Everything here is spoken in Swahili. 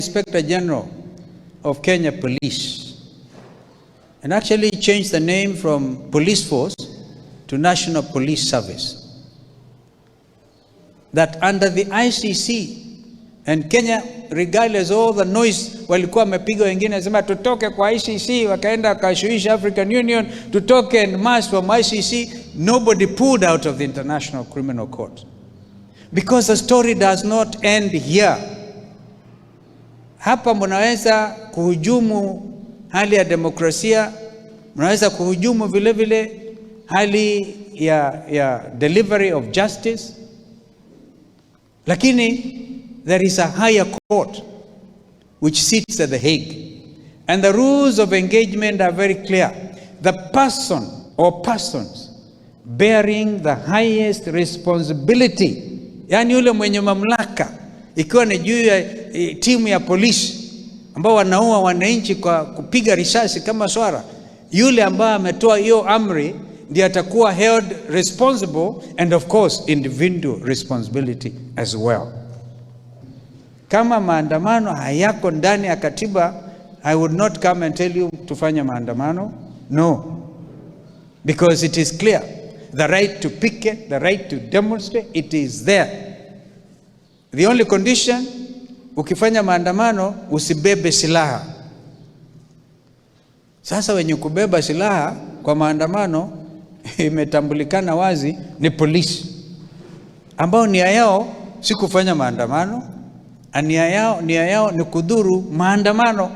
Inspector General of Kenya Police and actually changed the name from Police Force to National Police Service. That under the ICC, and Kenya, regardless of all the noise, walikuwa wamepiga wengine sema tutoke kwa ICC, wakaenda wakashuisha African Union, tutoke en masse from ICC, nobody pulled out of the International Criminal Court. Because the story does not end here. Hapa mnaweza kuhujumu hali ya demokrasia, mnaweza kuhujumu vile vile hali ya delivery of justice. Lakini there is a higher court which sits at The Hague. And the rules of engagement are very clear. The person or persons bearing the highest responsibility, yani yule mwenye mamlaka, ikiwa ni juu ya timu ya polisi ambao wanaua wananchi kwa kupiga risasi kama swara, yule ambaye ametoa hiyo amri ndiye atakuwa held responsible, and of course individual responsibility as well. Kama maandamano hayako ndani ya katiba, I would not come and tell you tufanye maandamano. No. Because it is clear. The right to picket, the right to demonstrate, it is there. The only condition, ukifanya maandamano, usibebe silaha. Sasa wenye kubeba silaha kwa maandamano, imetambulikana wazi ni polisi, ambao nia yao si kufanya maandamano, nia yao ni kudhuru maandamano.